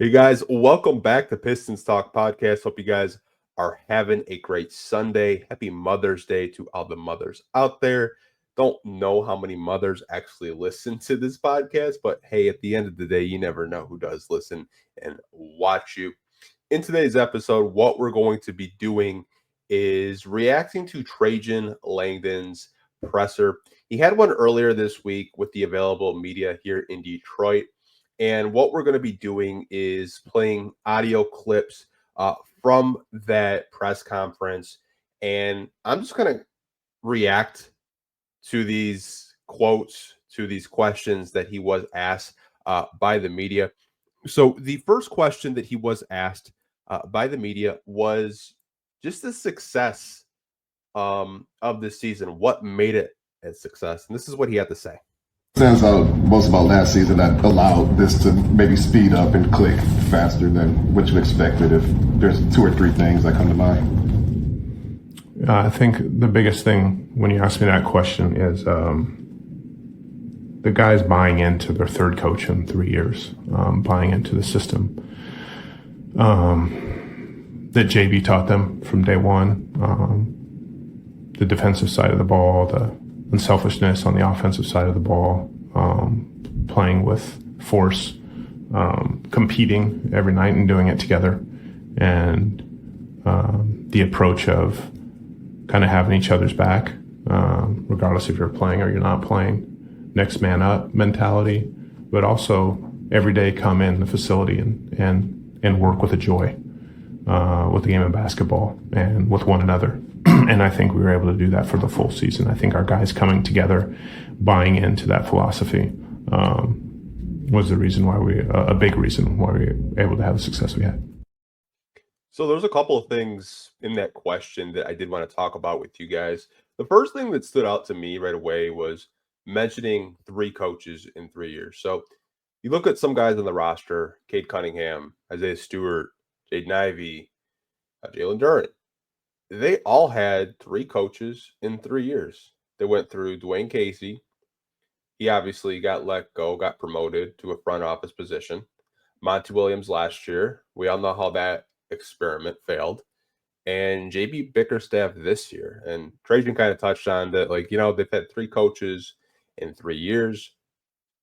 Hey guys, welcome back to Pistons Talk Podcast. Hope you guys are having a great Sunday. Happy Mother's Day to all the mothers out there. Don't know how many mothers actually listen to this podcast, but hey, at the end of the day, you never know who does listen and watch you. In today's episode, what we're going to be doing is reacting to Trajan Langdon's presser. He had one earlier this week with the available media here in Detroit. And what we're going to be doing is playing audio clips from that press conference. And I'm just going to react to these quotes, to these questions that he was asked by the media. So the first question that he was asked by the media was just the success of this season. What made it a success? And this is what he had to say. Sense most about last season that allowed this to maybe speed up and click faster than what you expected? If there's two or three things that come to mind. I think the biggest thing when you ask me that question is the guys buying into their third coach in 3 years, buying into the system that JB taught them from day one, the defensive side of the ball, the unselfishness on the offensive side of the ball, playing with force, competing every night and doing it together, and the approach of kind of having each other's back, regardless if you're playing or you're not playing, next man up mentality, but also every day come in the facility and work with a joy with the game of basketball and with one another. And I think we were able to do that for the full season. I think our guys coming together, buying into that philosophy, was the reason why a big reason why we were able to have the success we had. So there's a couple of things in that question that I did want to talk about with you guys. The first thing that stood out to me right away was mentioning three coaches in 3 years. So you look at some guys on the roster: Cade Cunningham, Isaiah Stewart, Jaden Ivy, Jalen Duren. They all had three coaches in 3 years. They went through Dwayne Casey. He obviously got let go, got promoted to a front office position. Monty Williams last year. We all know how that experiment failed. And JB Bickerstaff this year. And Trajan kind of touched on that, they've had three coaches in 3 years.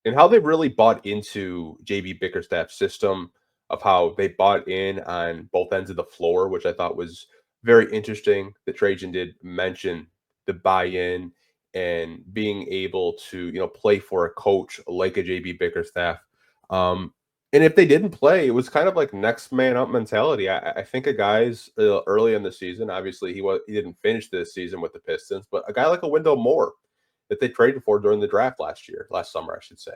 And how they really bought into JB Bickerstaff's system, of how they bought in on both ends of the floor, which I thought was very interesting that Trajan did mention the buy-in and being able to, play for a coach like a JB Bickerstaff. And if they didn't play, it was kind of like next man up mentality. I think a guy's early in the season, obviously he didn't finish this season with the Pistons, but a guy like a Wendell Moore that they traded for during the draft last summer, I should say.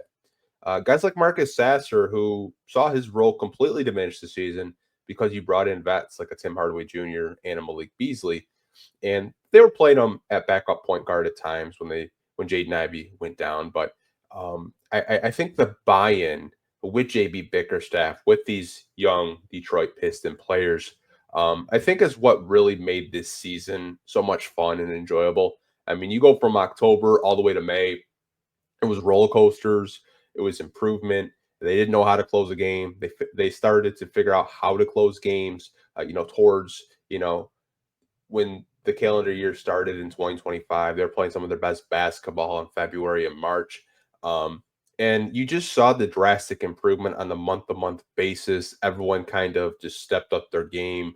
Guys like Marcus Sasser, who saw his role completely diminish this season because you brought in vets like a Tim Hardaway Jr. and a Malik Beasley, and they were playing him at backup point guard at times when Jaden Ivy went down. But I think the buy-in with JB Bickerstaff, with these young Detroit Piston players, I think is what really made this season so much fun and enjoyable. I mean, you go from October all the way to May, it was roller coasters. It was improvement. They didn't know how to close a game. They started to figure out how to close games, towards, when the calendar year started in 2025. They were playing some of their best basketball in February and March. And you just saw the drastic improvement on the month-to-month basis. Everyone kind of just stepped up their game.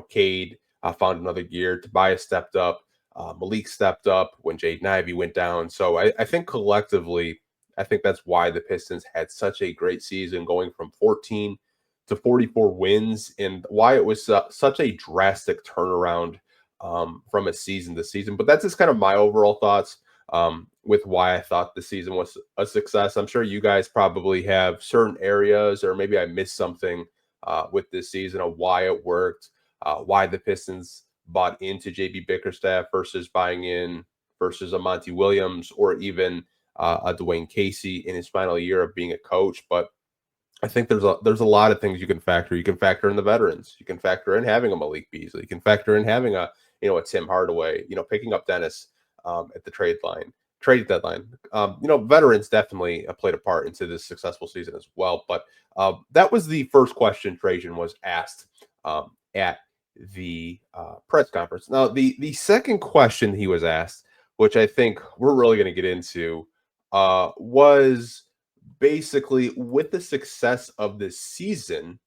Cade found another gear. Tobias stepped up. Malik stepped up when Jaden Ivy went down. So I think collectively, I think that's why the Pistons had such a great season, going from 14 to 44 wins, and why it was such a drastic turnaround from a season to season. But that's just kind of my overall thoughts with why I thought the season was a success. I'm sure you guys probably have certain areas, or maybe I missed something with this season of why it worked, why the Pistons bought into JB Bickerstaff versus buying in versus a Monty Williams, or even a Dwayne Casey in his final year of being a coach. But I think there's a lot of things you can factor. You can factor in the veterans. You can factor in having a Malik Beasley. You can factor in having a Tim Hardaway. Picking up Dennis at the trade line, trade deadline. Veterans definitely played a part into this successful season as well. But that was the first question Trajan was asked at the press conference. Now, the second question he was asked, which I think we're really going to get into, was basically with the success of this season,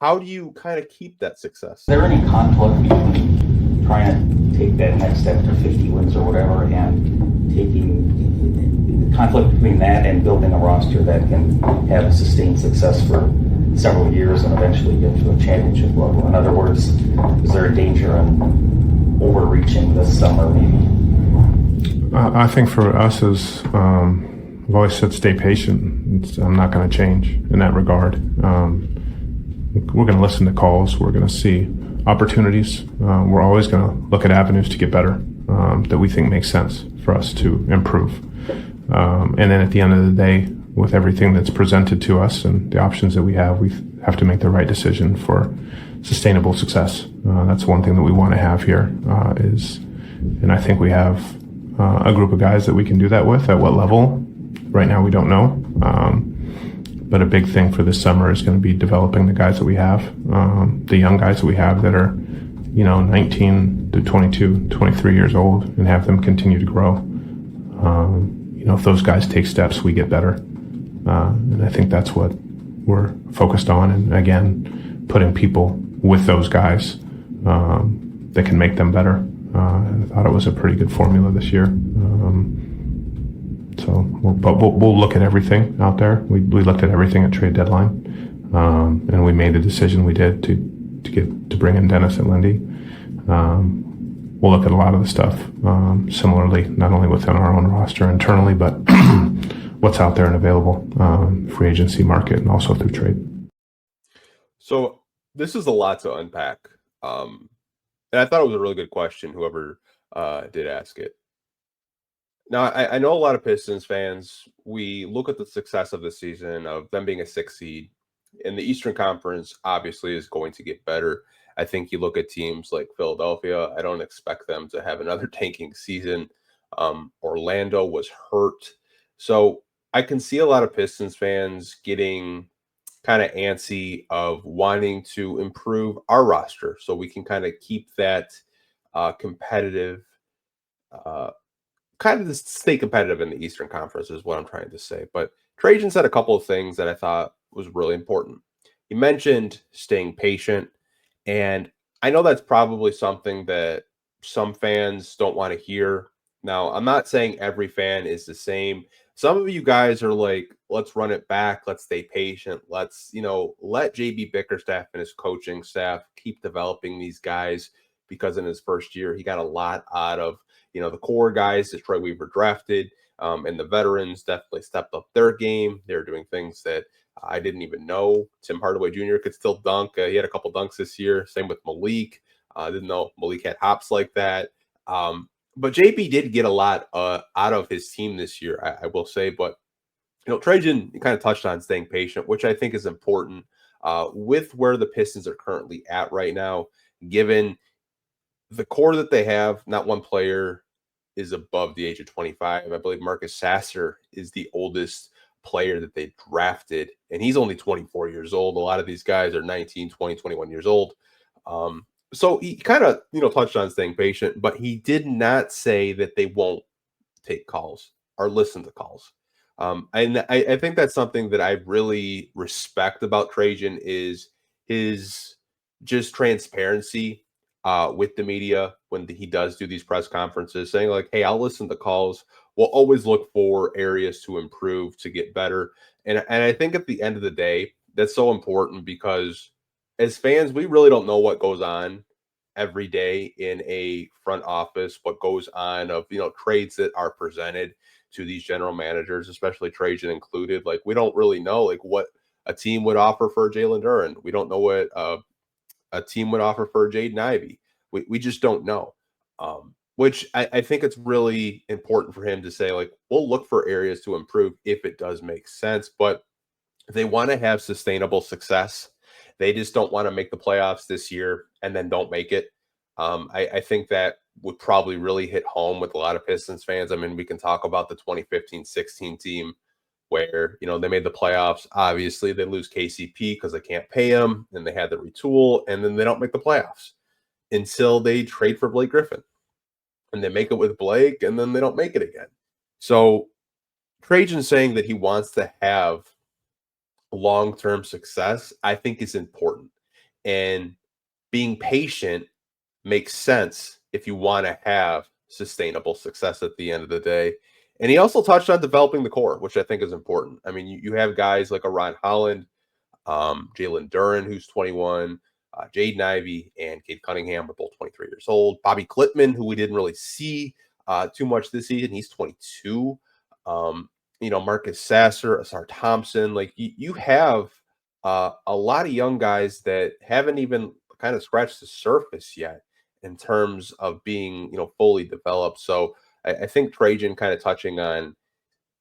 how do you kind of keep that success? Is there any conflict between trying to take that next step to 50 wins or whatever, and taking the conflict between that and building a roster that can have sustained success for several years and eventually get to a championship level? In other words, is there a danger in overreaching this summer maybe? I think for us as I've always said, stay patient. I'm not going to change in that regard. We're going to listen to calls. We're going to see opportunities. We're always going to look at avenues to get better that we think makes sense for us to improve. And then at the end of the day, with everything that's presented to us and the options that we have to make the right decision for sustainable success. That's one thing that we want to have here and I think we have a group of guys that we can do that with. At what level? Right now, we don't know. But a big thing for this summer is going to be developing the guys that we have, the young guys that we have that are, 19 to 22, 23 years old, and have them continue to grow. If those guys take steps, we get better. And I think that's what we're focused on. And again, putting people with those guys that can make them better. I thought it was a pretty good formula this year. We'll look at everything out there. We looked at everything at trade deadline, and we made the decision we did to bring in Dennis and Lindy. We'll look at a lot of the stuff similarly, not only within our own roster internally, but what's out there and available, free agency market, and also through trade. So this is a lot to unpack, and I thought it was a really good question. Whoever did ask it. Now, I know a lot of Pistons fans, we look at the success of the season, of them being a 6 seed, and the Eastern Conference obviously is going to get better. I think you look at teams like Philadelphia, I don't expect them to have another tanking season. Orlando was hurt. So I can see a lot of Pistons fans getting kind of antsy of wanting to improve our roster so we can kind of keep that competitive kind of to stay competitive in the Eastern Conference is what I'm trying to say. But Trajan said a couple of things that I thought was really important. He mentioned staying patient, and I know that's probably something that some fans don't want to hear. Now, I'm not saying every fan is the same. Some of you guys are like, let's run it back. Let's stay patient. Let's, let JB Bickerstaff and his coaching staff keep developing these guys, because in his first year, he got a lot out of, the core guys that Troy Weaver drafted, and the veterans definitely stepped up their game. They're doing things that I didn't even know. Tim Hardaway Jr. could still dunk. He had a couple dunks this year. Same with Malik. I didn't know Malik had hops like that. But JB did get a lot out of his team this year, I will say. But, Trajan kind of touched on staying patient, which I think is important with where the Pistons are currently at right now, given the core that they have. Not one player is above the age of 25. I believe Marcus Sasser is the oldest player that they drafted, and he's only 24 years old. A lot of these guys are 19, 20, 21 years old. So he kind of, touched on staying patient, but he did not say that they won't take calls or listen to calls. And I think that's something that I really respect about Trajan is his just transparency with the media when he does do these press conferences, saying like, hey, I'll listen to calls. We'll always look for areas to improve, to get better. And I think at the end of the day, that's so important, because as fans, we really don't know what goes on every day in a front office, what goes on of, trades that are presented to these general managers, especially Trajan included. Like, we don't really know like what a team would offer for Jalen Duren. We don't know what a team would offer for Jaden Ivy. We just don't know. Which I think it's really important for him to say, like, we'll look for areas to improve if it does make sense. But they want to have sustainable success. They just don't want to make the playoffs this year and then don't make it. I think that would probably really hit home with a lot of Pistons fans. I mean, we can talk about the 2015-16 team where, they made the playoffs. Obviously, they lose KCP because they can't pay him, and they had to retool, and then they don't make the playoffs until they trade for Blake Griffin. And they make it with Blake, and then they don't make it again. So Trajan saying that he wants to have long-term success, I think is important. And being patient makes sense if you want to have sustainable success at the end of the day. And he also touched on developing the core, which I think is important. I mean, you have guys like a Ron Holland, Jalen Duren, who's 21, Jaden Ivy, and Cade Cunningham are both 23 years old. Bobby Klittman, who we didn't really see too much this season, he's 22. Marcus Sasser, Asar Thompson, like you have a lot of young guys that haven't even kind of scratched the surface yet in terms of being, fully developed. So I think Trajan kind of touching on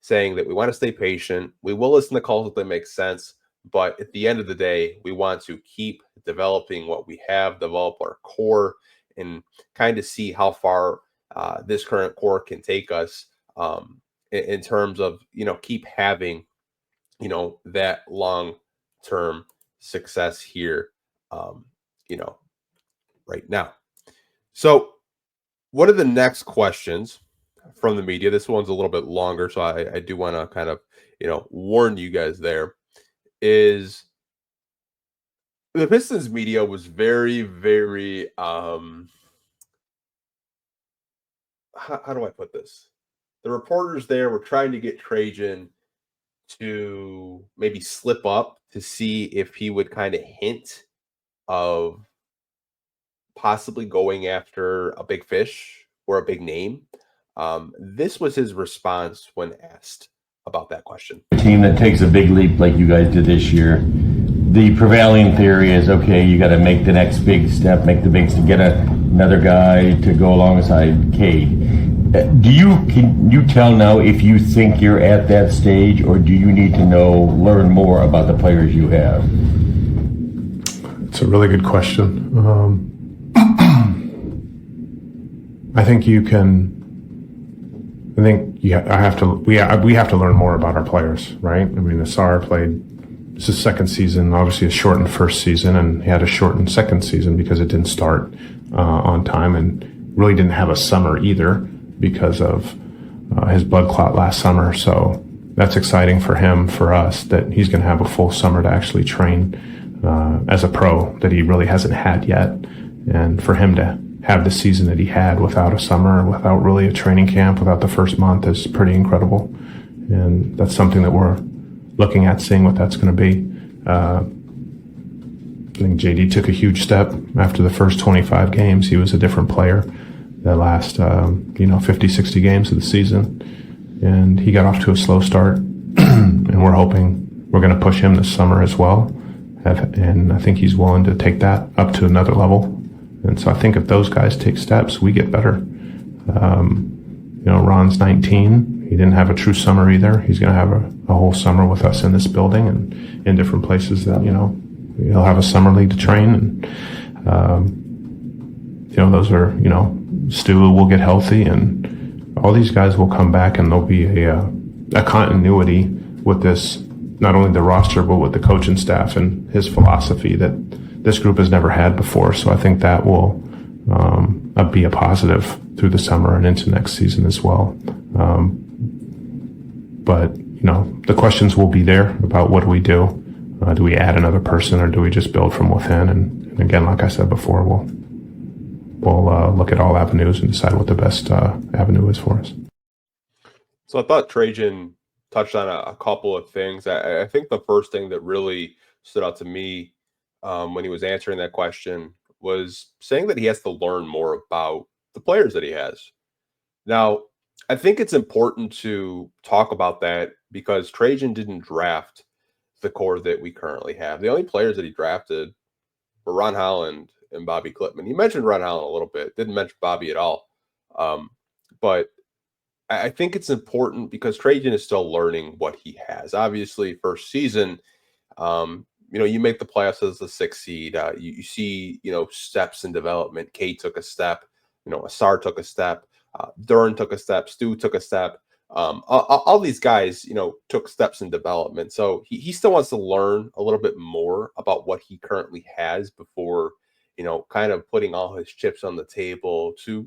saying that we want to stay patient. We will listen to calls if they make sense. But at the end of the day, we want to keep developing what we have, develop our core, and kind of see how far this current core can take us in terms of, keep having, that long-term success here, right now. So one of the next questions from the media, this one's a little bit longer, so I do want to kind of, warn you guys there, is the Pistons media was very, very, how do I put this? The reporters there were trying to get Trajan to maybe slip up to see if he would kind of hint of possibly going after a big fish or a big name. This was his response when asked about that question. A team that takes a big leap like you guys did this year, the prevailing theory is, okay, you got to make the next big step, make the big step, get another guy to go alongside Cade. Can you tell now if you think you're at that stage, or do you need to learn more about the players you have? It's a really good question. I think you can. I think we have to learn more about our players, right? I mean, Asar played. It's his second season, obviously a shortened first season, and he had a shortened second season because it didn't start on time, and really didn't have a summer either because of his blood clot last summer. So that's exciting for him, for us, that he's going to have a full summer to actually train as a pro that he really hasn't had yet, and for him to have the season that he had without a summer, without really a training camp, without the first month is pretty incredible. And that's something that we're looking at, seeing what that's going to be. I think JD took a huge step after the first 25 games. He was a different player the last, 50, 60 games of the season. And he got off to a slow start. And we're hoping we're going to push him this summer as well. And I think he's willing to take that up to another level. And so I think if those guys take steps, we get better. Ron's 19. He didn't have a true summer either. He's going to have a whole summer with us in this building and in different places that, he'll have a summer league to train. And, those are, Stu will get healthy, and all these guys will come back, and there'll be a continuity with this, not only the roster, but with the coaching staff and his philosophy that this group has never had before. So I think that will be a positive through the summer and into next season as well. But the questions will be there about what do we do? Do we add another person, or do we just build from within? And again, like I said before, we'll look at all avenues and decide what the best avenue is for us. So I thought Trajan touched on a couple of things. I think the first thing that really stood out to me when he was answering that question was saying that he has to learn more about the players that he has. Now, I think it's important to talk about that because Trajan didn't draft the core that we currently have. The only players that he drafted were Ron Holland and Bobby Klittman. He mentioned Ron Holland a little bit, didn't mention Bobby at all. But I think it's important because Trajan is still learning what he has. Obviously, first season, you make the playoffs as the 6th seed. You see, steps in development. Cade took a step Asar took a step, Duran took a step, Stu took a step. All these guys, took steps in development. So he still wants to learn a little bit more about what he currently has before, kind of putting all his chips on the table to,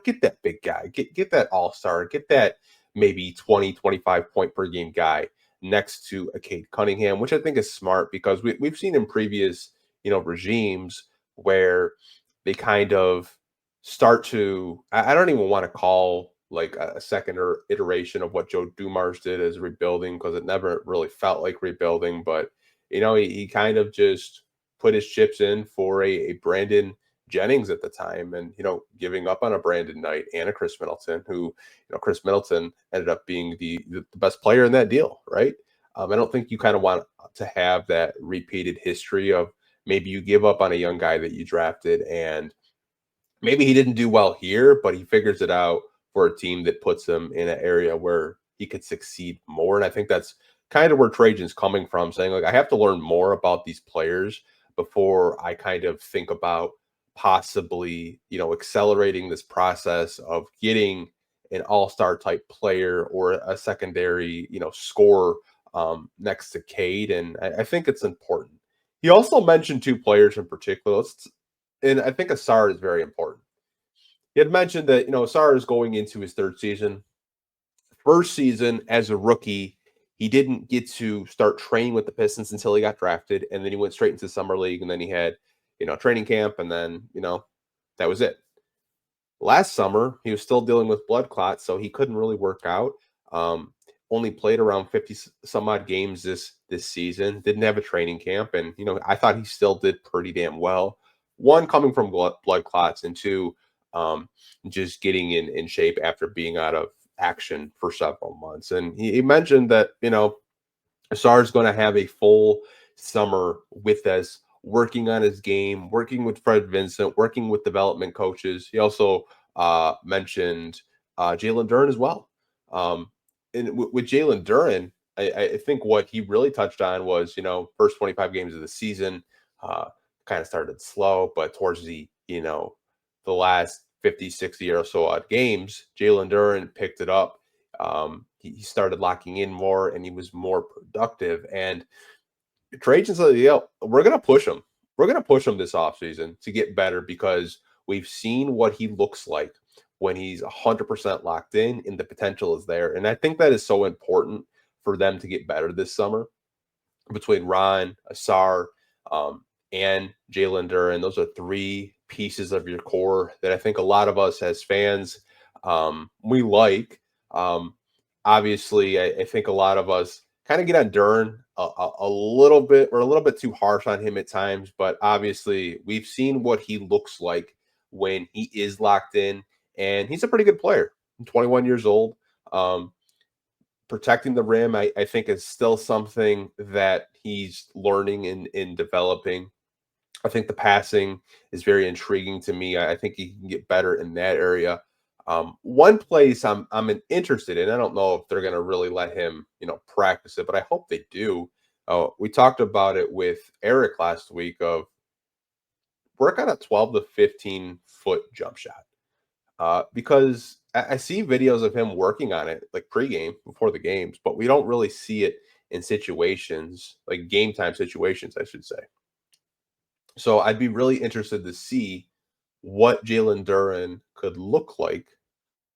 get that big guy, get that all-star, get that maybe 20, 25 point per game guy next to a Cade Cunningham, which I think is smart because we've seen in previous, regimes where they kind of start to, I don't even want to call like a second or iteration of what Joe Dumars did as rebuilding because it never really felt like rebuilding, but he kind of just put his chips in for a Brandon Jennings at the time and giving up on a Brandon Knight and a Chris Middleton who Chris Middleton ended up being the best player in that deal, right? I don't think you kind of want to have that repeated history of maybe you give up on a young guy that you drafted and maybe he didn't do well here, but he figures it out for a team that puts him in an area where he could succeed more. And I think that's kind of where Trajan's coming from, saying, like, I have to learn more about these players before I kind of think about possibly, accelerating this process of getting an all-star type player or a secondary, scorer next to Cade. And I think it's important. He also mentioned two players in particular, and I think Asar is very important. He had mentioned that, Asar is going into his third season. First season as a rookie, he didn't get to start training with the Pistons until he got drafted, and then he went straight into summer league, and then he had, training camp, and then, that was it. Last summer, he was still dealing with blood clots, so he couldn't really work out. Only played around 50 some odd games this season, didn't have a training camp, and, I thought he still did pretty damn well. One, coming from blood clots, and two, just getting in shape after being out of action for several months. And he mentioned that, Asar is going to have a full summer with us, working on his game, working with Fred Vincent, working with development coaches. He also mentioned Jalen Duran as well. And with Jalen Duran, I think what he really touched on was, first 25 games of the season, kind of started slow, but towards the last 50, 60 or so odd games, Jalen Duran picked it up. He started locking in more and he was more productive. And Trajan said, we're going to push him. We're going to push him this offseason to get better because we've seen what he looks like when he's 100% locked in and the potential is there. And I think that is so important for them to get better this summer between Ron, Asar, and Jalen Duran. Those are three pieces of your core that I think a lot of us as fans, we like. Obviously, I think a lot of us kind of get on Duran a little bit. We're a little bit too harsh on him at times, but obviously we've seen what he looks like when he is locked in, and he's a pretty good player. 21 years old. Protecting the rim, I think, is still something that he's learning in developing. I think the passing is very intriguing to me. I think he can get better in that area. One place I'm interested in, I don't know if they're going to really let him, practice it, but I hope they do. We talked about it with Eric last week of work on a 12 to 15 foot jump shot. Because I see videos of him working on it like pregame before the games, but we don't really see it in situations like game time situations, I should say. So I'd be really interested to see what Jalen Duran could look like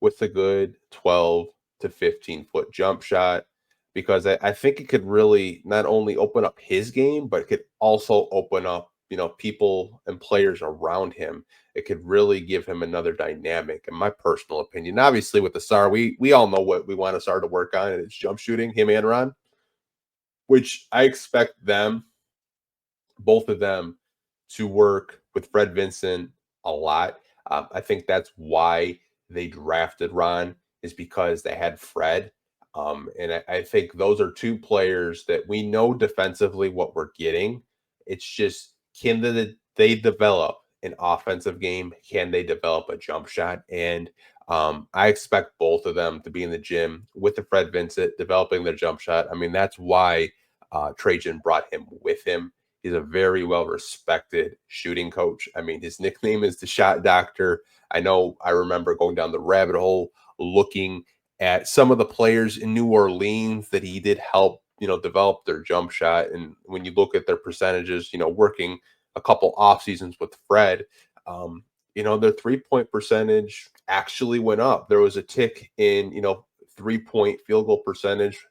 with a good 12 to 15 foot jump shot, because I think it could really not only open up his game, but it could also open up, people and players around him. It could really give him another dynamic, in my personal opinion. Obviously, with the Sar, we all know what we want Sar to work on, and it's jump shooting, him and Ron, which I expect them, both of them, to work with Fred Vincent a lot. I think that's why they drafted Ron, is because they had Fred. And I think those are two players that we know defensively what we're getting. It's just, can they develop an offensive game? Can they develop a jump shot? And I expect both of them to be in the gym with the Fred Vincent, developing their jump shot. I mean, that's why Trajan brought him with him. He's a very well-respected shooting coach. I mean, his nickname is the Shot Doctor. I remember going down the rabbit hole looking at some of the players in New Orleans that he did help, develop their jump shot. And when you look at their percentages, working a couple off seasons with Fred, their 3-point percentage actually went up. There was a tick in, 3-point field goal percentage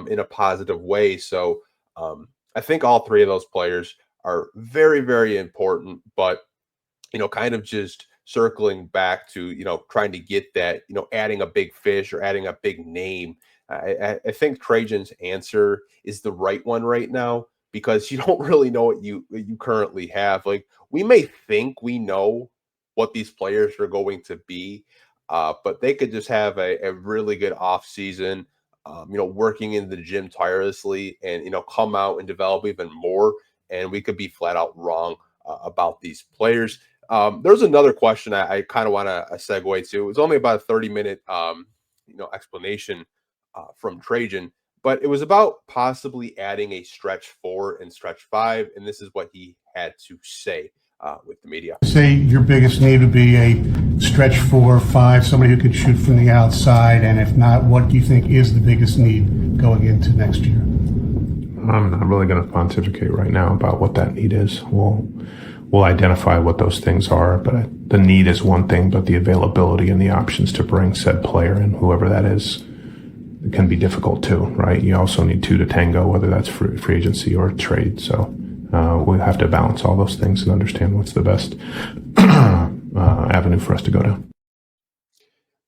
in a positive way. So I think all three of those players are very, very important, but, kind of just circling back to, trying to get that, adding a big fish or adding a big name. I think Trajan's answer is the right one right now because you don't really know what you currently have. Like, we may think we know what these players are going to be, but they could just have a really good off season, working in the gym tirelessly and, come out and develop even more. And we could be flat out wrong about these players. There's another question I kind of want to segue to. It was only about a 30-minute, explanation from Trajan, but it was about possibly adding a stretch 4 and stretch 5. And this is what he had to say with the media. Say your biggest need would be a stretch 4 or 5, somebody who could shoot from the outside, and if not, what do you think is the biggest need going into next year? I'm not really going to pontificate right now about what that need is. We'll identify what those things are, but the need is one thing, but the availability and the options to bring said player and whoever that is can be difficult too, right? You also need 2 to tango, whether that's free agency or trade. So we have to balance all those things and understand what's the best avenue for us to go down.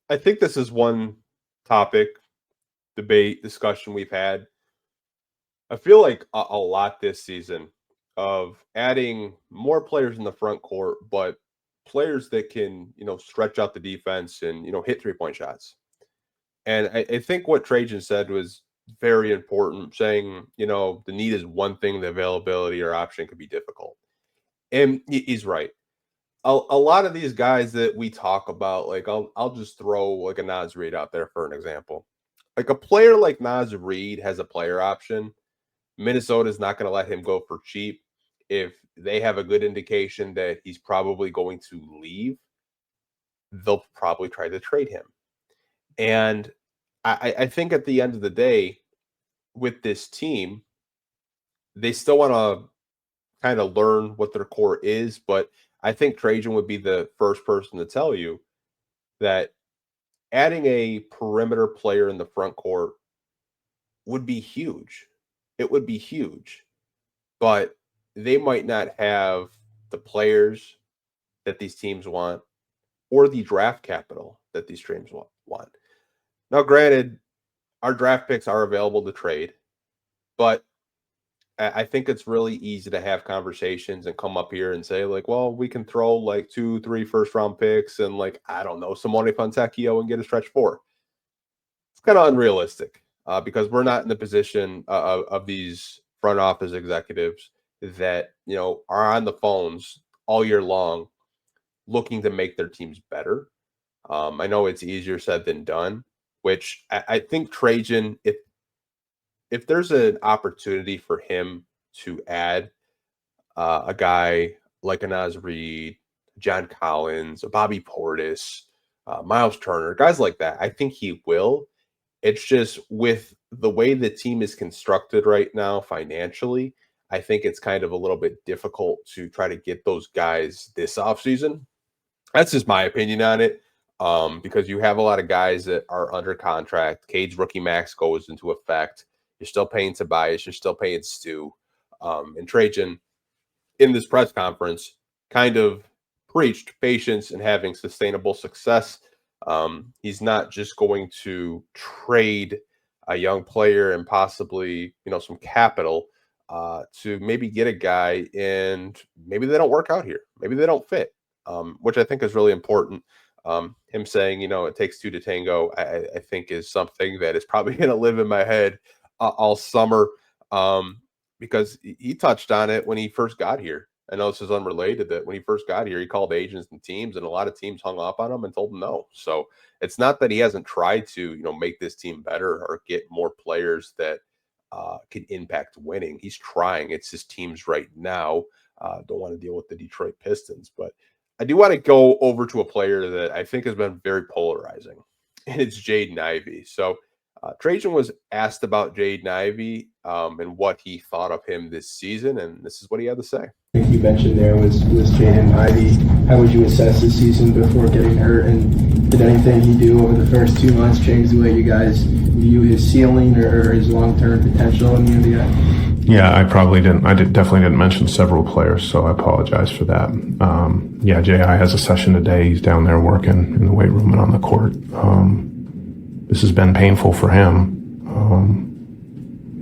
I think this is one topic, debate, discussion we've had. I feel like a lot this season of adding more players in the front court, but players that can, stretch out the defense and, hit 3-point shots. And I think what Trajan said was very important, saying, the need is one thing, the availability or option could be difficult. And he's right. A lot of these guys that we talk about, like I'll just throw like a Naz Reid out there for an example. Like a player like Naz Reid has a player option. Minnesota's not going to let him go for cheap. If they have a good indication that he's probably going to leave, they'll probably try to trade him. And I think at the end of the day, with this team, they still want to kind of learn what their core is. But I think Trajan would be the first person to tell you that adding a perimeter player in the front court would be huge. It would be huge. But they might not have the players that these teams want or the draft capital that these teams want. Now, granted, our draft picks are available to trade, but I think it's really easy to have conversations and come up here and say, like, well, we can throw like 2-3 first-round picks and, like, I don't know, Simone Fontecchio and get a stretch 4. It's kind of unrealistic because we're not in the position of these front office executives that, are on the phones all year long looking to make their teams better. I know it's easier said than done, which I think Trajan, if there's an opportunity for him to add a guy like a Naz Reid, John Collins, a Bobby Portis, Miles Turner, guys like that, I think he will. It's just with the way the team is constructed right now financially, I think it's kind of a little bit difficult to try to get those guys this offseason. That's just my opinion on it. Because you have a lot of guys that are under contract. Cade's rookie max goes into effect. You're still paying Tobias. You're still paying Stu. And Trajan, in this press conference, kind of preached patience and having sustainable success. He's not just going to trade a young player and possibly, some capital to maybe get a guy and maybe they don't work out here. Maybe they don't fit, which I think is really important. Him saying, it takes 2 to tango, I think is something that is probably going to live in my head all summer because he touched on it when he first got here. I know this is unrelated, that when he first got here, he called agents and teams, and a lot of teams hung up on him and told him no. So it's not that he hasn't tried to, make this team better or get more players that can impact winning. He's trying. It's his teams right now. Don't want to deal with the Detroit Pistons, but I do want to go over to a player that I think has been very polarizing, and it's Jaden Ivy. So Trajan was asked about Jaden Ivy and what he thought of him this season, and this is what he had to say. I think you mentioned there was Jaden Ivy. How would you assess this season before getting hurt? And did anything he do over the first 2 months change the way you guys view his ceiling or his long-term potential in the NBA? Yeah, I probably didn't. Definitely didn't mention several players, so I apologize for that. Yeah, J.I. has a session today. He's down there working in the weight room and on the court. This has been painful for him.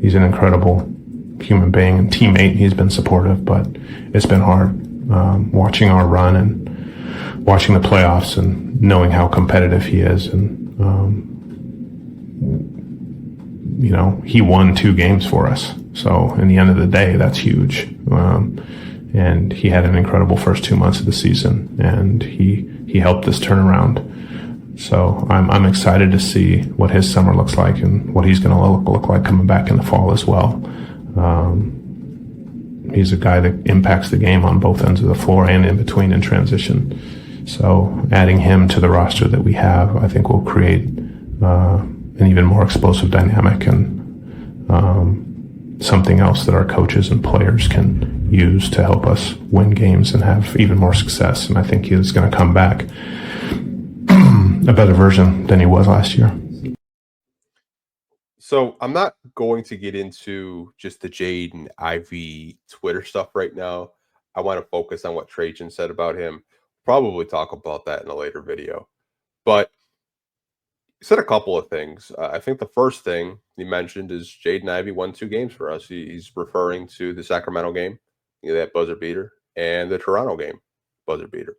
He's an incredible human being and teammate. He's been supportive, but it's been hard watching our run and watching the playoffs and knowing how competitive he is. And, he won 2 games for us. So in the end of the day, that's huge. And he had an incredible first 2 months of the season, and he helped us turn around. So I'm excited to see what his summer looks like and what he's going to look like coming back in the fall as well. He's a guy that impacts the game on both ends of the floor and in between in transition. So adding him to the roster that we have, I think will create an even more explosive dynamic and something else that our coaches and players can use to help us win games and have even more success. And I think he's going to come back a better version than he was last year. So I'm not going to get into just the Jaden Ivy Twitter stuff right now. I want to focus on what Trajan said about him. Probably talk about that in a later video. But he said a couple of things. I think the first thing he mentioned is Jaden Ivy won 2 games for us. He's referring to the Sacramento game, that buzzer beater, and the Toronto game, buzzer beater.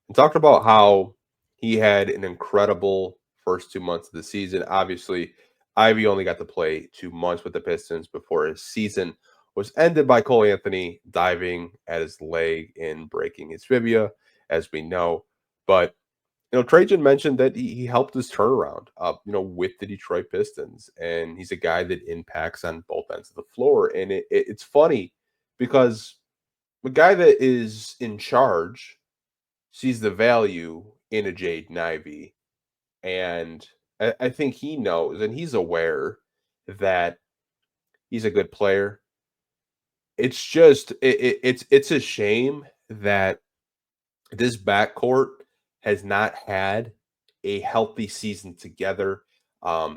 And talked about how he had an incredible first 2 months of the season. Obviously, Ivy only got to play 2 months with the Pistons before his season was ended by Cole Anthony diving at his leg and breaking his fibula, as we know. But Trajan mentioned that he helped his turnaround up, with the Detroit Pistons, and he's a guy that impacts on both ends of the floor. And it's funny because the guy that is in charge sees the value in a Jaden Ivy, and I think he knows and he's aware that he's a good player. It's just it's a shame that this backcourt has not had a healthy season together.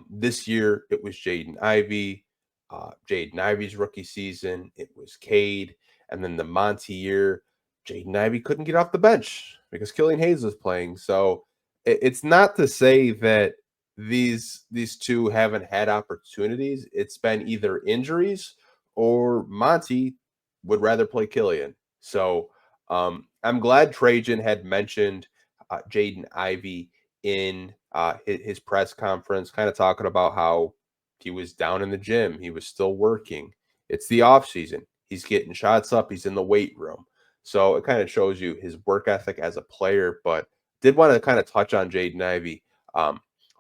This year it was Jaden Ivy, Jaden Ivy's rookie season. It was Cade, and then the Monty year, Jaden Ivy couldn't get off the bench because Killian Hayes was playing. So it's not to say that these two haven't had opportunities. It's been either injuries or Monty would rather play Killian. So I'm glad Trajan had mentioned Jaden Ivy in his press conference, kind of talking about how he was down in the gym. He was still working. It's the off season. He's getting shots up. He's in the weight room. So it kind of shows you his work ethic as a player, but did want to kind of touch on Jaden Ivy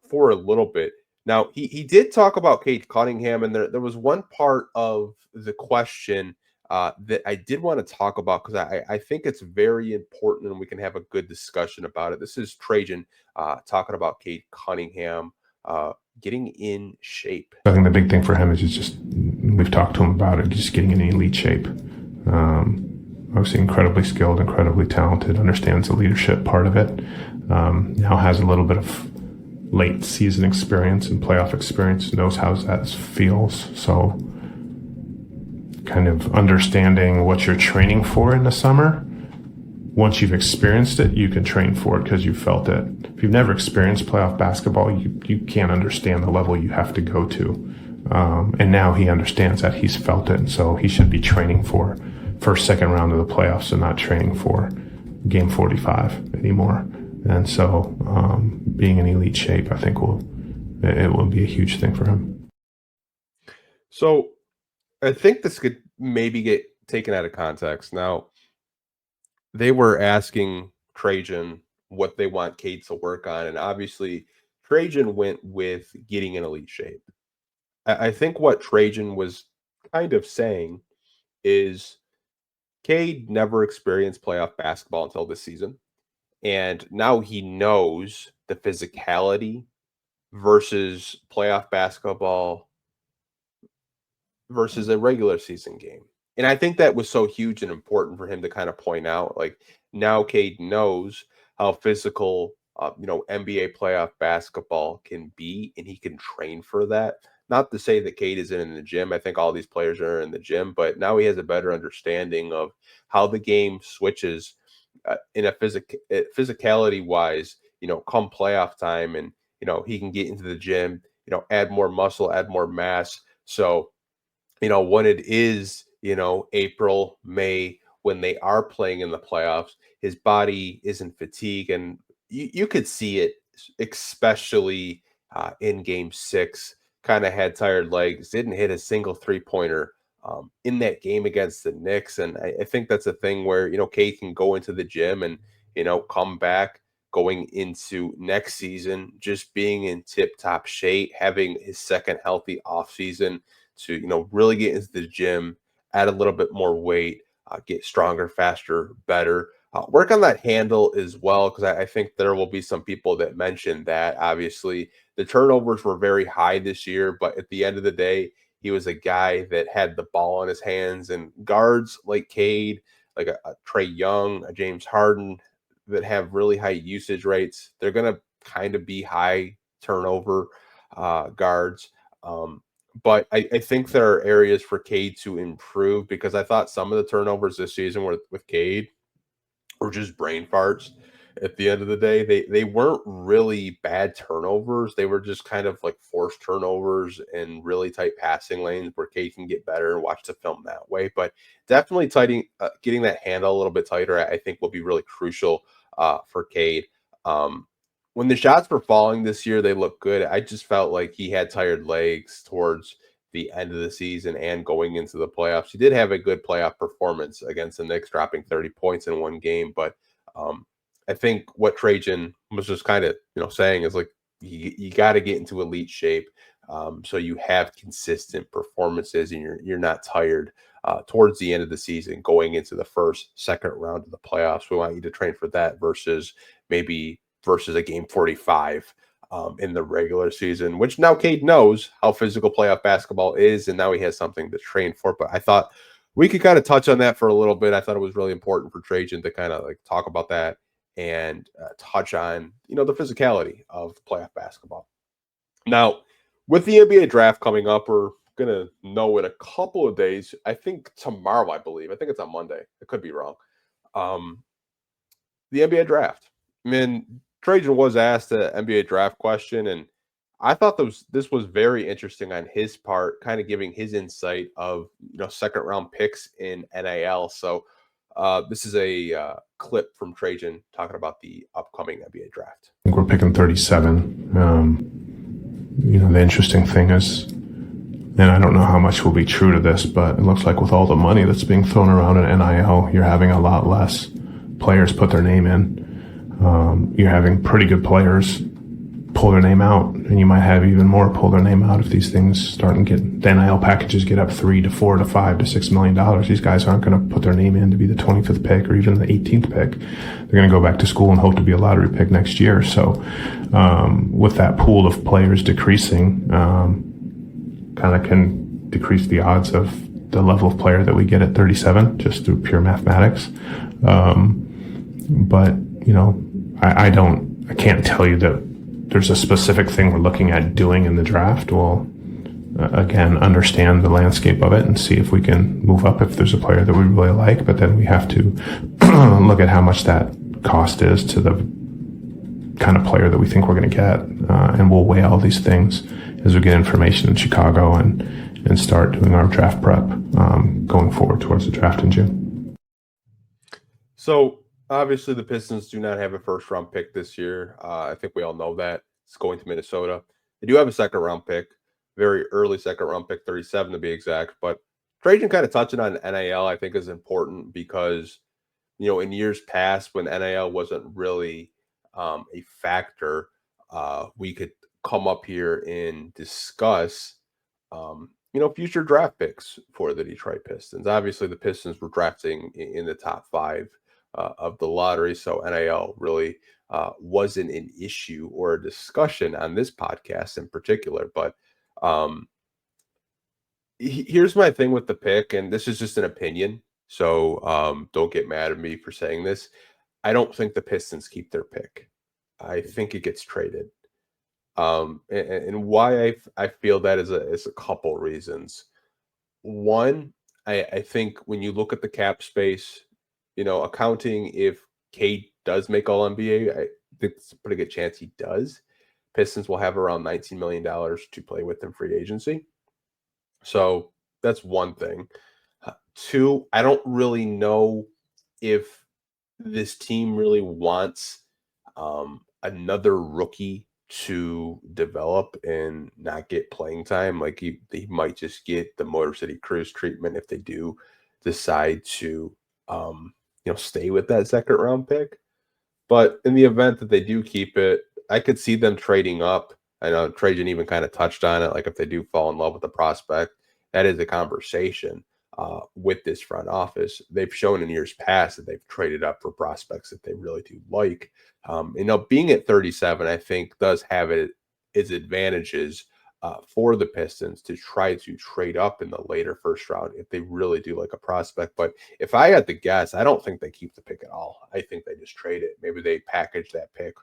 for a little bit. Now, he did talk about Cade Cunningham, and there was one part of the question that I did want to talk about because I think it's very important and we can have a good discussion about it. This is Trajan talking about Cade Cunningham getting in shape. I think the big thing for him is just, we've talked to him about it, just getting in elite shape. Obviously incredibly skilled, incredibly talented, understands the leadership part of it. Now has a little bit of late season experience and playoff experience, knows how that feels. So kind of understanding what you're training for in the summer. Once you've experienced it, you can train for it because you felt it. If you've never experienced playoff basketball, you can't understand the level you have to go to. And now he understands that, he's felt it. And so he should be training for first, second round of the playoffs and not training for game 45 anymore. And so being in elite shape, I think it will be a huge thing for him. So I think this could maybe get taken out of context. Now, they were asking Trajan what they want Cade to work on, and obviously Trajan went with getting in elite shape. I think what Trajan was kind of saying is Cade never experienced playoff basketball until this season. And now he knows the physicality versus playoff basketball versus a regular season game. And I think that was so huge and important for him to kind of point out. Like now, Cade knows how physical, NBA playoff basketball can be, and he can train for that. Not to say that Cade isn't in the gym. I think all these players are in the gym, but now he has a better understanding of how the game switches in a physicality wise. Come playoff time, and he can get into the gym. Add more muscle, add more mass. So when it is, April, May, when they are playing in the playoffs, his body isn't fatigued. And you could see it, especially in game 6, kind of had tired legs, didn't hit a single 3-pointer in that game against the Knicks. And I think that's a thing where, Kate can go into the gym and, come back going into next season, just being in tip top shape, having his second healthy off season to really get into the gym, add a little bit more weight, get stronger, faster, better. Work on that handle as well, because I think there will be some people that mention that. Obviously, the turnovers were very high this year, but at the end of the day, he was a guy that had the ball in his hands, and guards like Cade, like a Trey Young, a James Harden, that have really high usage rates, they're going to kind of be high turnover guards. But I think there are areas for Cade to improve, because I thought some of the turnovers this season with Cade were just brain farts. At the end of the day, they weren't really bad turnovers. They were just kind of like forced turnovers in really tight passing lanes where Cade can get better and watch the film that way. But definitely getting that handle a little bit tighter, I think, will be really crucial for Cade. When the shots were falling this year, they looked good. I just felt like he had tired legs towards the end of the season and going into the playoffs. He did have a good playoff performance against the Knicks, dropping 30 points in one game. But I think what Trajan was just kind of saying is, like, you got to get into elite shape, so you have consistent performances and you're not tired towards the end of the season going into the first, second round of the playoffs. We want you to train for that versus a game 45 in the regular season, which now Cade knows how physical playoff basketball is, and now he has something to train for. But I thought we could kind of touch on that for a little bit. I thought it was really important for Trajan to kind of like talk about that and touch on, the physicality of playoff basketball. Now, with the NBA draft coming up, we're going to know in a couple of days. I think tomorrow, I believe. I think it's on Monday. I could be wrong. The NBA draft. I mean, Trajan was asked an NBA draft question, and I thought this was very interesting on his part, kind of giving his insight of second round picks in NIL. So this is a clip from Trajan talking about the upcoming NBA draft. I think we're picking 37. The interesting thing is, and I don't know how much will be true to this, but it looks like with all the money that's being thrown around in NIL, you're having a lot less players put their name in. You're having pretty good players pull their name out, and you might have even more pull their name out if these things start and get the NIL packages get up $3 to $4 to $5 to $6 million. These guys aren't going to put their name in to be the 25th pick or even the 18th pick. They're going to go back to school and hope to be a lottery pick next year. So with that pool of players decreasing, kind of can decrease the odds of the level of player that we get at 37 just through pure mathematics. But I can't tell you that there's a specific thing we're looking at doing in the draft. We'll, again, understand the landscape of it and see if we can move up if there's a player that we really like. But then we have to look at how much that cost is to the kind of player that we think we're going to get. And we'll weigh all these things as we get information in Chicago and start doing our draft prep going forward towards the draft in June. So, obviously, the Pistons do not have a first-round pick this year. I think we all know that. It's going to Minnesota. They do have a second-round pick, very early second-round pick, 37 to be exact. But Trajan kind of touching on NIL, I think, is important because, in years past when NIL wasn't really a factor, we could come up here and discuss future draft picks for the Detroit Pistons. Obviously, the Pistons were drafting in the top 5 of the lottery, so NIL really wasn't an issue or a discussion on this podcast in particular. But here's my thing with the pick, and this is just an opinion, so don't get mad at me for saying this. I don't think the Pistons keep their pick. I think it gets traded. And why I feel that is a couple reasons. One, I think when you look at the cap space, accounting if Cade does make All NBA, I think it's a pretty good chance he does. Pistons will have around $19 million to play with in free agency. So that's one thing. Two, I don't really know if this team really wants another rookie to develop and not get playing time. Like they might just get the Motor City Cruise treatment if they do decide to stay with that second round pick. But in the event that they do keep it, I could see them trading up. I know Trajan even kind of touched on it. Like if they do fall in love with the prospect, that is a conversation with this front office. They've shown in years past that they've traded up for prospects that they really do like. Being at 37, I think does have its advantages for the Pistons to try to trade up in the later first round if they really do like a prospect. But if I had to guess, I don't think they keep the pick at all. I think they just trade it. Maybe they package that pick,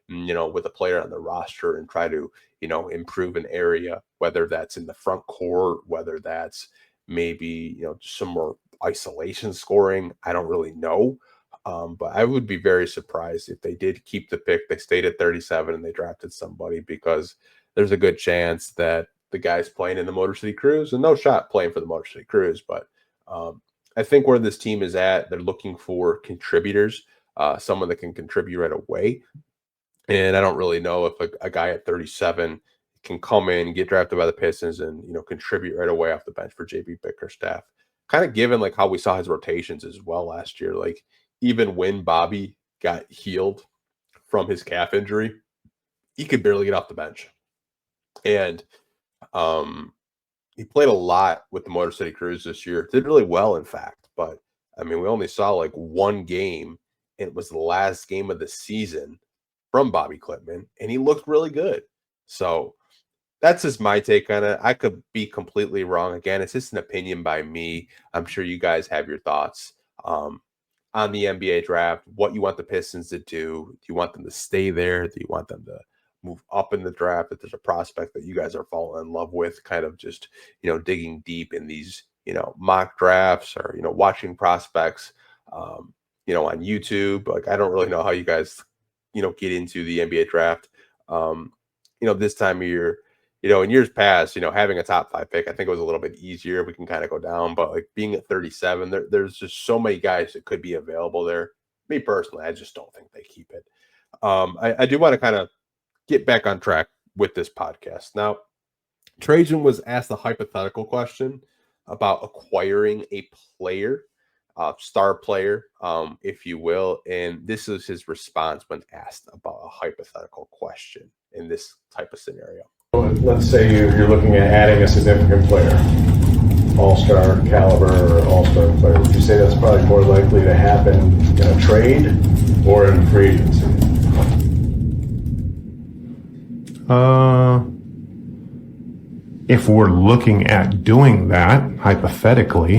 with a player on the roster and try to, improve an area, whether that's in the front court, whether that's maybe, just some more isolation scoring. I don't really know. But I would be very surprised if they did keep the pick. They stayed at 37 and they drafted somebody, because there's a good chance that the guy's playing in the Motor City Cruise, and no shot playing for the Motor City Cruise. But I think where this team is at, they're looking for contributors, someone that can contribute right away. And I don't really know if a guy at 37 can come in, get drafted by the Pistons, and contribute right away off the bench for JB Bickerstaff. Kind of given like how we saw his rotations as well last year. Like even when Bobby got healed from his calf injury, he could barely get off the bench. And he played a lot with the Motor City Cruise this year. Did really well, in fact. But I mean, we only saw like one game, and it was the last game of the season from Bobby Klitman, and he looked really good. So that's just my take on it. I could be completely wrong. Again, it's just an opinion by me. I'm sure you guys have your thoughts on the NBA draft, what you want the Pistons to do. Do you want them to stay there? Do you want them to move up in the draft? If there's a prospect that you guys are falling in love with, kind of just, digging deep in these, mock drafts, or, watching prospects, on YouTube. Like, I don't really know how you guys, get into the NBA draft. This time of year, in years past, having a top 5 pick, I think it was a little bit easier. We can kind of go down, but like being at 37, there's just so many guys that could be available there. Me personally, I just don't think they keep it. I do want to kind of get back on track with this podcast. Now, Trajan was asked a hypothetical question about acquiring a player, star player, if you will. And this is his response when asked about a hypothetical question in this type of scenario. Let's say you're looking at adding a significant player, all-star caliber or all-star player. Would you say that's probably more likely to happen in a trade or in free agency? If we're looking at doing that, hypothetically,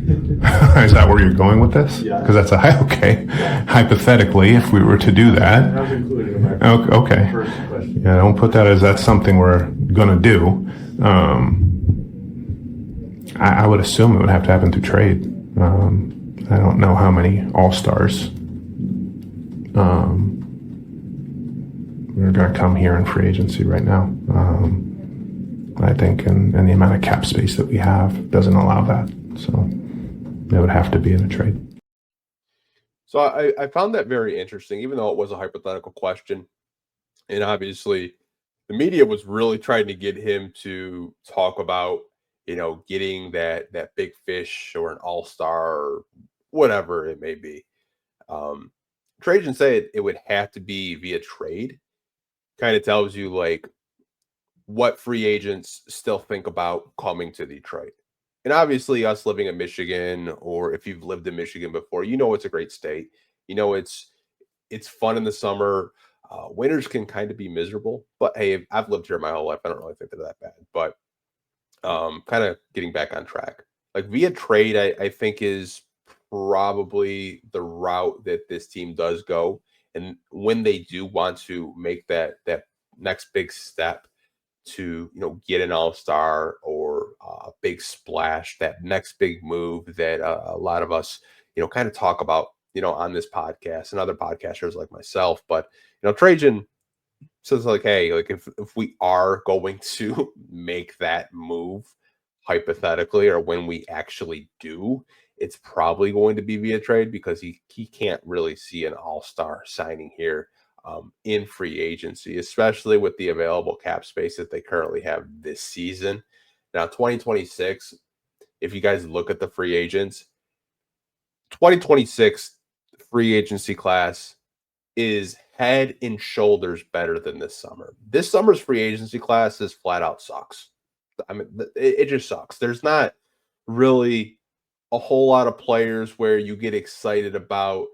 is that where you're going with this? Yeah. Because that's okay. Hypothetically, if we were to do that. I was including in my Okay. first question. Yeah, don't put that as that's something we're going to do. I would assume it would have to happen through trade. I don't know how many all-stars are going to come here in free agency right now. I think and the amount of cap space that we have doesn't allow that. So it would have to be in a trade. So I found that very interesting, even though it was a hypothetical question. And obviously the media was really trying to get him to talk about, getting that big fish or an all-star or whatever it may be. Trajan said it would have to be via trade. Kind of tells you like what free agents still think about coming to Detroit. And obviously, us living in Michigan, or if you've lived in Michigan before, it's a great state. It's fun in the summer. Winters can kind of be miserable, but hey, I've lived here my whole life. I don't really think they're that bad. But kind of getting back on track, like via trade, I think is probably the route that this team does go. And when they do want to make that next big step to get an all-star or a big splash, that next big move that a lot of us kind of talk about on this podcast and other podcasters like myself. But Trajan says like, hey, like if we are going to make that move hypothetically, or when we actually do, it's probably going to be via trade, because he can't really see an all-star signing here in free agency, especially with the available cap space that they currently have this season. Now, 2026, if you guys look at the free agents, 2026 free agency class is head and shoulders better than this summer. This summer's free agency class is flat out sucks. I mean, it just sucks. There's not really a whole lot of players where you get excited about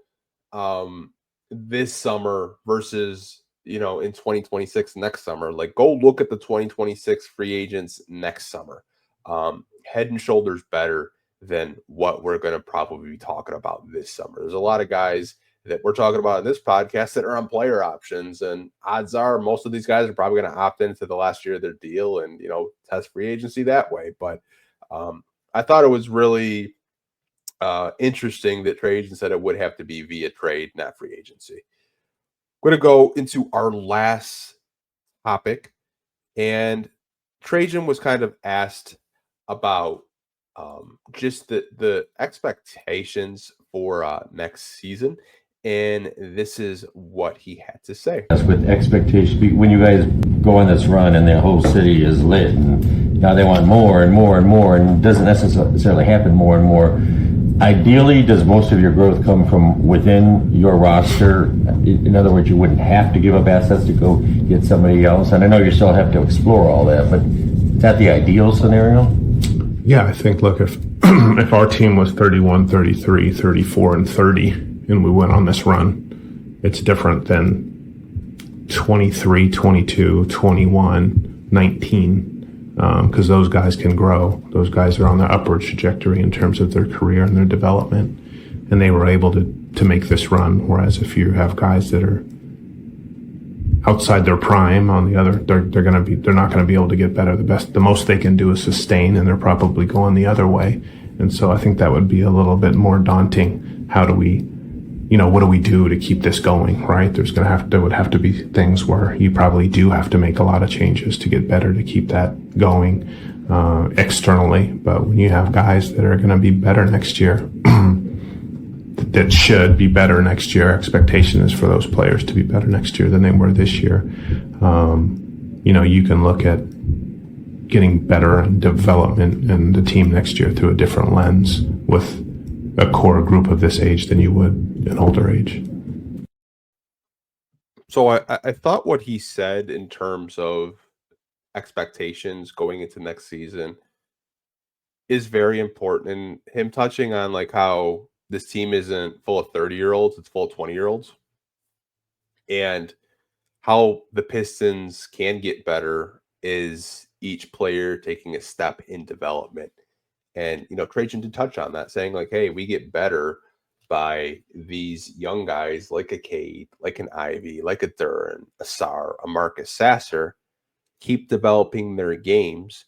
this summer versus in 2026 next summer. Like, go look at the 2026 free agents next summer. Head and shoulders better than what we're going to probably be talking about this summer. There's a lot of guys that we're talking about in this podcast that are on player options, and odds are most of these guys are probably going to opt into the last year of their deal and test free agency that way. But I thought it was really interesting that Trajan said it would have to be via trade, not free agency. We're going to go into our last topic, and Trajan was kind of asked about just the expectations for next season, and this is what he had to say. That's with expectation. When you guys go on this run and the whole city is lit, and now they want more and more and more, and it doesn't necessarily happen more and more. Ideally, does most of your growth come from within your roster? In other words, you wouldn't have to give up assets to go get somebody else. And I know you still have to explore all that, but is that the ideal scenario? Yeah, I think, look, if if our team was 31, 33, 34, and 30, and we went on this run, it's different than 23, 22, 21, 19. Because those guys can grow. Those guys are on their upward trajectory in terms of their career and their development, and they were able to make this run. Whereas if you have guys that are outside their prime, on the other, they're not going to be able to get better. The most they can do is sustain, and they're probably going the other way. And so I think that would be a little bit more daunting. How do we, what do we do to keep this going, right? There would have to be things where you probably do have to make a lot of changes to get better, to keep that going externally. But when you have guys that are going to be better next year, that should be better next year, expectation is for those players to be better next year than they were this year. You can look at getting better and development in the team next year through a different lens with a core group of this age than you would an older age. So I thought what he said in terms of expectations going into next season is very important, and him touching on like how this team isn't full of 30-year-olds, it's full of 20-year-olds, and how the Pistons can get better is each player taking a step in development. And, Trajan did touch on that, saying like, hey, we get better by these young guys like a Cade, like an Ivy, like a Duran, a Sar, a Marcus Sasser, keep developing their games,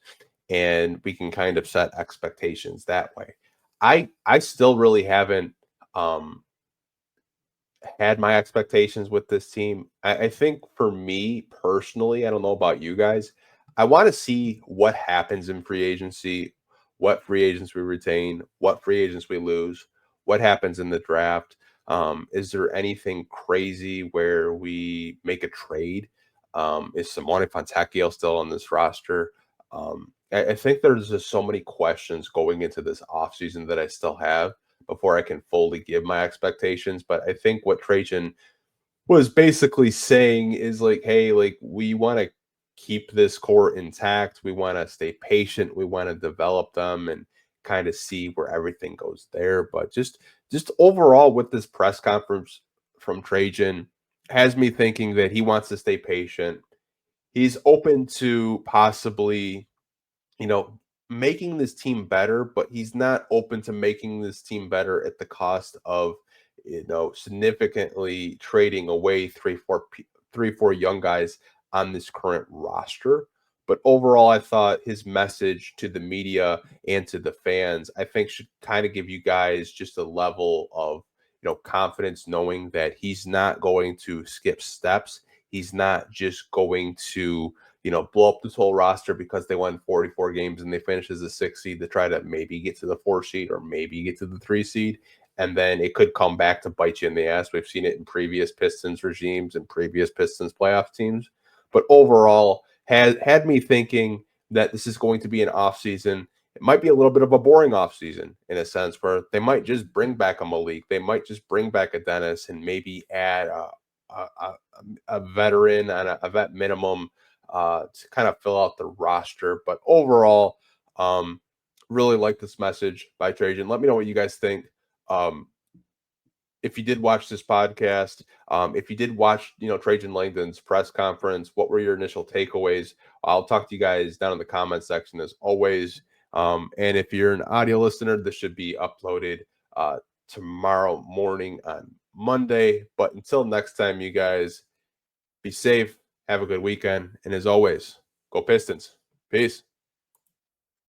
and we can kind of set expectations that way. I still really haven't had my expectations with this team. I think for me personally, I don't know about you guys, I want to see what happens in free agency, what free agents we retain, what free agents we lose, what happens in the draft. Is there anything crazy where we make a trade? Is Simone Fontecchio still on this roster? I think there's just so many questions going into this offseason that I still have before I can fully give my expectations. But I think what Trajan was basically saying is like, hey, like we want to keep this core intact. We want to stay patient. We want to develop them and kind of see where everything goes there. But just overall with this press conference from Trajan has me thinking that he wants to stay patient. He's open to possibly, making this team better, but he's not open to making this team better at the cost of, significantly trading away three, four young guys on this current roster. But overall, I thought his message to the media and to the fans, I think, should kind of give you guys just a level of, confidence, knowing that he's not going to skip steps. He's not just going to, blow up this whole roster because they won 44 games and they finished as a 6 seed to try to maybe get to the 4 seed or maybe get to the 3 seed. And then it could come back to bite you in the ass. We've seen it in previous Pistons regimes and previous Pistons playoff teams. But overall, had me thinking that this is going to be an offseason. It might be a little bit of a boring offseason in a sense where they might just bring back a Malik. They might just bring back a Dennis and maybe add a veteran and a vet minimum to kind of fill out the roster. But overall, really like this message by Trajan. Let me know what you guys think. If you did watch this podcast, if you did watch, Trajan Langdon's press conference, what were your initial takeaways? I'll talk to you guys down in the comment section as always. And if you're an audio listener, this should be uploaded tomorrow morning on Monday. But until next time, you guys be safe, have a good weekend, and as always, go Pistons. Peace.